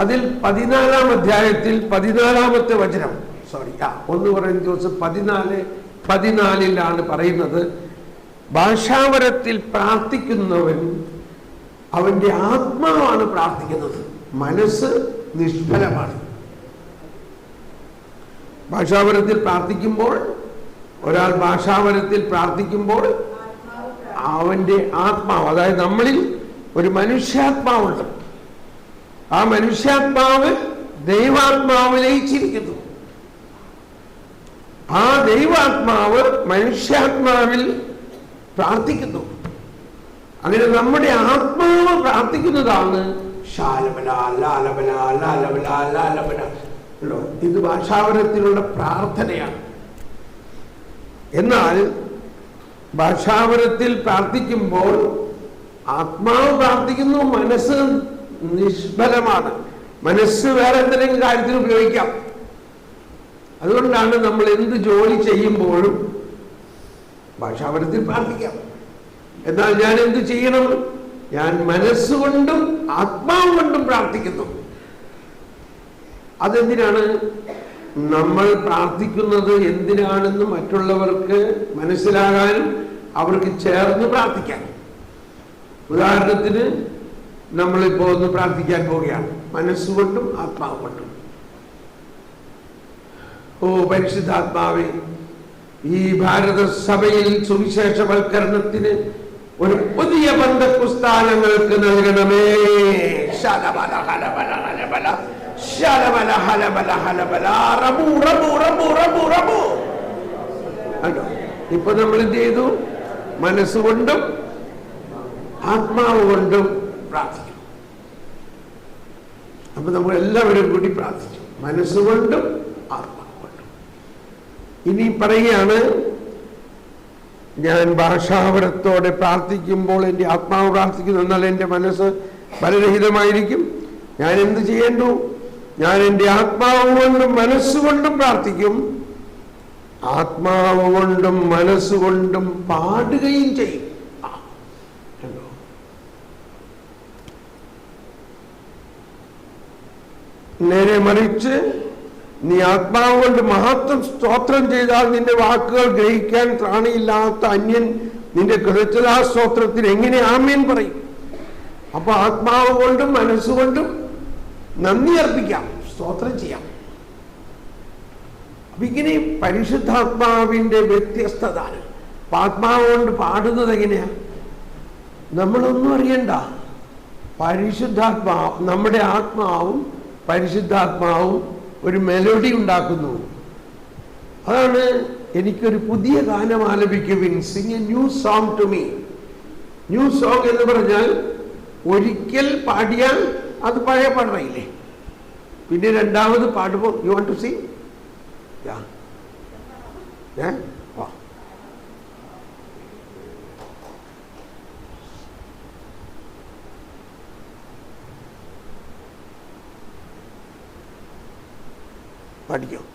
അതിൽ 14-ാം അധ്യായത്തിൽ 14-ാമത്തെ വചനം, 1 കൊരിന്ത്യർ 14:14 പറയുന്നത്, ഭാഷാവരത്തിൽ പ്രാർത്ഥിക്കുന്നവൻ അവന്റെ ആത്മാവാണ് പ്രാർത്ഥിക്കുന്നത്, മനസ്സ് നിഷ്ഫലമാണ്. ഭാഷാവരത്തിൽ പ്രാർത്ഥിക്കുമ്പോൾ, ഒരാൾ ഭാഷാവരത്തിൽ പ്രാർത്ഥിക്കുമ്പോൾ അവന്റെ ആത്മാവ്, അതായത് നമ്മളിൽ ഒരു മനുഷ്യാത്മാവുണ്ട്. ആ മനുഷ്യാത്മാവ് ദൈവാത്മാവ് ലയിച്ചിരിക്കുന്നു. ആ ദൈവാത്മാവ് മനുഷ്യാത്മാവിൽ പ്രാർത്ഥിക്കുന്നു. അങ്ങനെ നമ്മുടെ ആത്മാവ് പ്രാർത്ഥിക്കുന്നതാണ് ശാലബല ലാലബല ലാലബല ലാലബല. ഇത് ഭാഷാവരത്തിലുള്ള പ്രാർത്ഥനയാണ്. എന്നാൽ ഭാഷാവരത്തിൽ പ്രാർത്ഥിക്കുമ്പോൾ ആത്മാവ് പ്രാർത്ഥിക്കുന്നു, മനസ്സ് നിഷ്ഫലമാണ്. മനസ്സ് വേറെ എന്തെങ്കിലും കാര്യത്തിന് ഉപയോഗിക്കാം. അതുകൊണ്ടാണ് നമ്മൾ എന്ത് ജോലി ചെയ്യുമ്പോഴും ഭാഷാവരത്തിൽ പ്രാർത്ഥിക്കാം. എന്നാൽ ഞാൻ എന്ത് ചെയ്യണം? ഞാൻ മനസ്സുകൊണ്ടും ആത്മാവ് കൊണ്ടും പ്രാർത്ഥിക്കുന്നു. അതെന്തിനാണ്? നമ്മൾ പ്രാർത്ഥിക്കുന്നത് എന്തിനാണെന്ന് മറ്റുള്ളവർക്ക് മനസ്സിലാകാനും അവർക്ക് ചേർന്ന് പ്രാർത്ഥിക്കാൻ. ഉദാഹരണത്തിന്, നമ്മളിപ്പോ ഒന്ന് പ്രാർത്ഥിക്കാൻ പോവുകയാണ്, മനസ്സുകൊണ്ടും ആത്മാവ് കൊണ്ടും. ഓ പരിശുദ്ധാത്മാവേ, ഈ ഭാരത സഭയിൽ സുവിശേഷവൽക്കരണത്തിന് ഒരു പുതിയ ബന്ധക്കുസ്ഥാനങ്ങൾക്ക് നൽകണമേ. ശലബല ഹലബല ഹലബല ശലബല ഹലബല ഹലബല റബു റബു റബു റബു റബു. ഇപ്പൊ നമ്മൾ എന്ത് ചെയ്തു? മനസ്സുകൊണ്ടും ആത്മാവ് കൊണ്ടും പ്രാർത്ഥിക്കും. അപ്പൊ നമ്മൾ എല്ലാവരും കൂടി പ്രാർത്ഥിച്ചു, മനസ്സുകൊണ്ടും ആത്മാവ് കൊണ്ടും. ഇനി പറയുകയാണ്, ഞാൻ ഭാഷാവരത്തോടെ പ്രാർത്ഥിക്കുമ്പോൾ എൻ്റെ ആത്മാവ് പ്രാർത്ഥിക്കുന്നു, എന്നാൽ എൻ്റെ മനസ്സ് ബലരഹിതമായിരിക്കും. ഞാൻ എന്ത് ചെയ്യേണ്ടു? ഞാൻ എൻ്റെ ആത്മാവ് കൊണ്ടും മനസ്സുകൊണ്ടും പ്രാർത്ഥിക്കും, ആത്മാവ് കൊണ്ടും മനസ്സുകൊണ്ടും പാടുകയും ചെയ്യും. നേരെ മറിച്ച് നീ ആത്മാവ് കൊണ്ട് മഹത്വം സ്തോത്രം ചെയ്താൽ നിന്റെ വാക്കുകൾ ഗ്രഹിക്കാൻ ത്രാണിയില്ലാത്ത അന്യൻ നിന്റെ കൃതജ്ഞതാ സ്തോത്രത്തിൽ എങ്ങനെ ആമേൻ പറയും? അപ്പൊ ആത്മാവ് കൊണ്ടും മനസ്സുകൊണ്ടും നന്ദി അർപ്പിക്കാം, സ്തോത്രം ചെയ്യാം. അപ്പൊ ഇങ്ങനെ പരിശുദ്ധാത്മാവിന്റെ വ്യത്യസ്തത. ആത്മാവ് കൊണ്ട് പാടുന്നത് എങ്ങനെയാ? നമ്മളൊന്നും അറിയണ്ട. പരിശുദ്ധാത്മാവ്, നമ്മുടെ ആത്മാവും പരിശുദ്ധാത്മാവും ഒരു മെലോഡി ഉണ്ടാക്കുന്നു. അതാണ്, എനിക്കൊരു പുതിയ ഗാനം ആലപിക്കുവിൻ, sing a new song to me. New song എന്ന് പറഞ്ഞാൽ ഒരിക്കൽ പാടിയാൽ അത് പഴയ പാടയില്ലേ, പിന്നെ രണ്ടാമത് പാടുമ്പോൾ യു വാണ്ട് ടു സിംഗ്, പഠിക്കും.